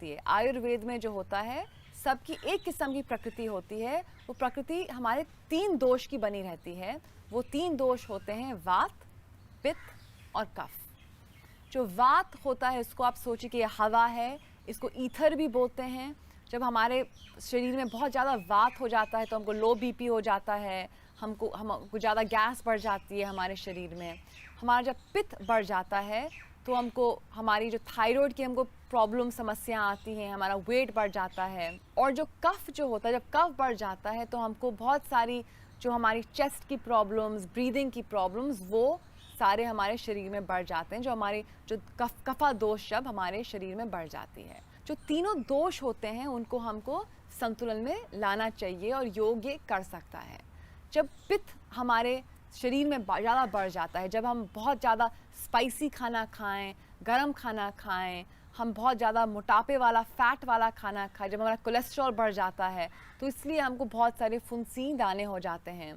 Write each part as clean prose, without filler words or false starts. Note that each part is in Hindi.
आयुर्वेद में जो होता है सबकी एक किस्म की प्रकृति होती है। वो प्रकृति हमारे 3 दोष की बनी रहती है। वो 3 दोष होते हैं वात, पित्त और कफ। जो वात होता है उसको आप सोचिए कि यह हवा है, इसको ईथर भी बोलते हैं। जब हमारे शरीर में बहुत ज़्यादा वात हो जाता है तो हमको लो बीपी हो जाता है, हमको ज़्यादा गैस बढ़ जाती है हमारे शरीर में। हमारा जब पित्त बढ़ जाता है तो हमको हमारी जो थायराइड की हमको प्रॉब्लम समस्या आती हैं, हमारा वेट बढ़ जाता है। और जो कफ जो होता है, जब कफ बढ़ जाता है तो हमको बहुत सारी जो हमारी चेस्ट की प्रॉब्लम्स, ब्रीदिंग की प्रॉब्लम्स, वो सारे हमारे शरीर में बढ़ जाते हैं। जो हमारे जो कफा दोष जब हमारे शरीर में बढ़ जाती है, जो तीनों दोष होते हैं उनको हमको संतुलन में लाना चाहिए और योग ये कर सकता है। जब पित्त हमारे शरीर में ज़्यादा बढ़ जाता है, जब हम बहुत ज़्यादा स्पाइसी खाना खाएं, गरम खाना खाएं, हम बहुत ज़्यादा मोटापे वाला फैट वाला खाना खाएं, जब हमारा कोलेस्ट्रॉल बढ़ जाता है तो इसलिए हमको बहुत सारे फुंसी दाने हो जाते हैं।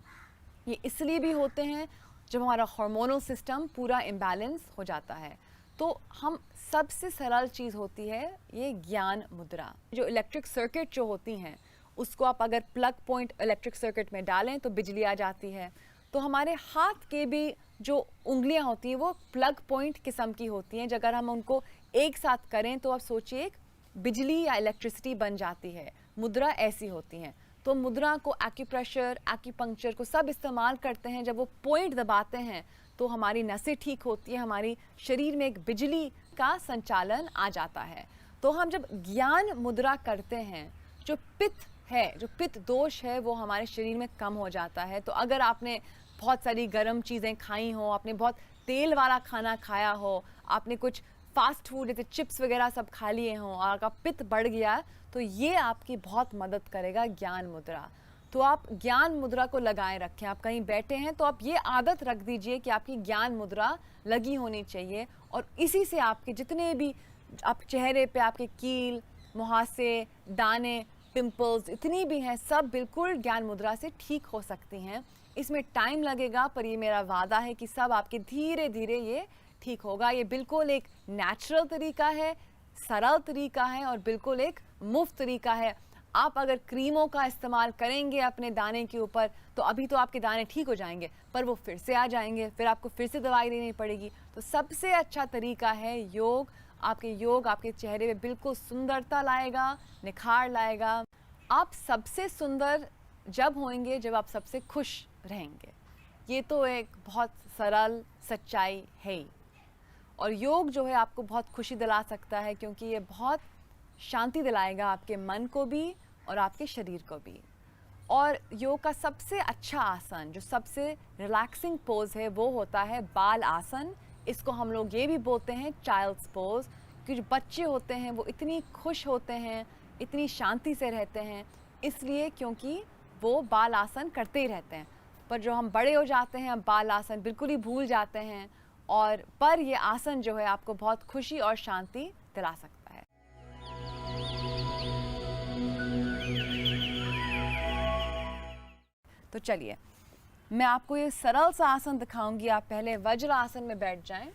ये इसलिए भी होते हैं जब हमारा हार्मोनल सिस्टम पूरा इम्बैलेंस हो जाता है। तो हम सबसे सरल चीज़ होती है ये ज्ञान मुद्रा। जो इलेक्ट्रिक सर्किट जो होती हैं उसको आप अगर प्लग पॉइंट इलेक्ट्रिक सर्किट में डालें तो बिजली आ जाती है। तो हमारे हाथ के भी जो उंगलियां होती हैं वो प्लग पॉइंट किस्म की होती हैं। अगर हम उनको एक साथ करें तो आप सोचिए एक बिजली या इलेक्ट्रिसिटी बन जाती है। मुद्रा ऐसी होती हैं। तो मुद्रा को एक्यूप्रेशर, एक्यूपंक्चर को सब इस्तेमाल करते हैं। जब वो पॉइंट दबाते हैं तो हमारी नसें ठीक होती है, हमारी शरीर में एक बिजली का संचालन आ जाता है। तो हम जब ज्ञान मुद्रा करते हैं, जो पित्त है, जो पित्त दोष है वो हमारे शरीर में कम हो जाता है। तो अगर आपने बहुत सारी गर्म चीज़ें खाई हो, आपने बहुत तेल वाला खाना खाया हो, आपने कुछ फास्ट फूड जैसे चिप्स वगैरह सब खा लिए हों और आपका पित्त बढ़ गया, तो ये आपकी बहुत मदद करेगा ज्ञान मुद्रा। तो आप ज्ञान मुद्रा को लगाए रखें। आप कहीं बैठे हैं तो आप ये आदत रख दीजिए कि आपकी ज्ञान मुद्रा लगी होनी चाहिए और इसी से आपके जितने भी आप चेहरे पे आपके कील, मुहासे, दाने, पिंपल्स इतनी भी हैं, सब बिल्कुल ज्ञान मुद्रा से ठीक हो सकती हैं। इसमें टाइम लगेगा पर ये मेरा वादा है कि सब आपके धीरे धीरे ये ठीक होगा। ये बिल्कुल एक नेचुरल तरीका है, सरल तरीका है और बिल्कुल एक मुफ्त तरीका है। आप अगर क्रीमों का इस्तेमाल करेंगे अपने दाने के ऊपर तो अभी तो आपके दाने ठीक हो जाएंगे पर वो फिर से आ जाएंगे, फिर आपको फिर से दवाई लेनी पड़ेगी। तो सबसे अच्छा तरीका है योग। योग आपके चेहरे पे बिल्कुल सुंदरता लाएगा, निखार लाएगा। आप सबसे सुंदर जब होंगे जब आप सबसे खुश रहेंगे। ये तो एक बहुत सरल सच्चाई है ही। और योग जो है आपको बहुत खुशी दिला सकता है क्योंकि ये बहुत शांति दिलाएगा आपके मन को भी और आपके शरीर को भी। और योग का सबसे अच्छा आसन, जो सबसे रिलैक्सिंग पोज है, वो होता है बाल आसन। इसको हम लोग ये भी बोलते हैं चाइल्ड्स पोज, क्योंकि जो बच्चे होते हैं वो इतनी खुश होते हैं, इतनी शांति से रहते हैं, इसलिए क्योंकि वो बाल आसन करते ही रहते हैं। पर जो हम बड़े हो जाते हैं हम बाल आसन बिल्कुल ही भूल जाते हैं। और पर ये आसन जो है आपको बहुत खुशी और शांति दिला सकता है। तो चलिए मैं आपको ये सरल सा आसन दिखाऊंगी। आप पहले वज्र आसन में बैठ जाएं।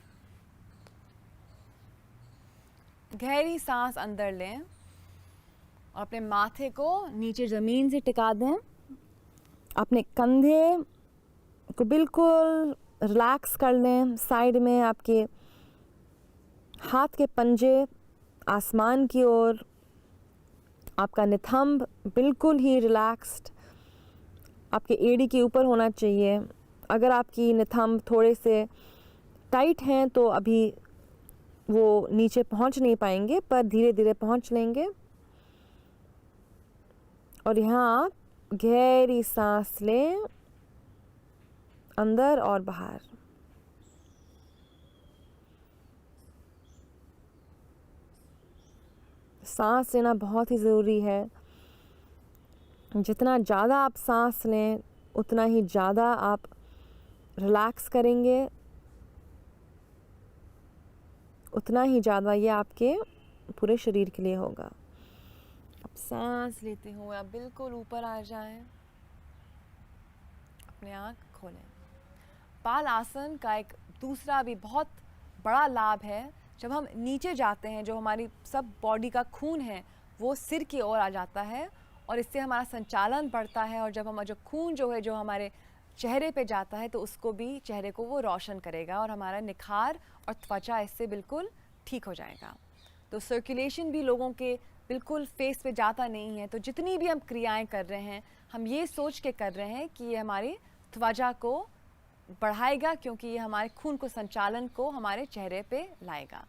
गहरी सांस अंदर लें और अपने माथे को नीचे ज़मीन से टिका दें। अपने कंधे को बिल्कुल रिलैक्स कर लें। साइड में आपके हाथ के पंजे आसमान की ओर, आपका नितंब बिल्कुल ही रिलैक्स्ड आपके एड़ी के ऊपर होना चाहिए। अगर आपकी नितंब थोड़े से टाइट हैं तो अभी वो नीचे पहुंच नहीं पाएंगे पर धीरे धीरे पहुंच लेंगे। और यहाँ आप गहरी सांस लें अंदर और बाहर। सांस लेना बहुत ही ज़रूरी है। जितना ज़्यादा आप सांस लें उतना ही ज़्यादा आप रिलैक्स करेंगे, उतना ही ज़्यादा ये आपके पूरे शरीर के लिए होगा। अब सांस लेते हुए आप बिल्कुल ऊपर आ जाएं, अपने आँख खोलें। बाल आसन का एक दूसरा भी बहुत बड़ा लाभ है जब हम नीचे जाते हैं, जो हमारी सब बॉडी का खून है वो सिर की ओर आ जाता है और इससे हमारा संचालन बढ़ता है। और जब हमारा जो खून जो है जो हमारे चेहरे पे जाता है तो उसको भी, चेहरे को वो रोशन करेगा और हमारा निखार और त्वचा इससे बिल्कुल ठीक हो जाएगा। तो सर्कुलेशन भी लोगों के बिल्कुल फेस पे जाता नहीं है, तो जितनी भी हम क्रियाएं कर रहे हैं हम ये सोच के कर रहे हैं कि ये हमारी त्वचा को बढ़ाएगा, क्योंकि ये हमारे खून को, संचालन को हमारे चेहरे पे लाएगा।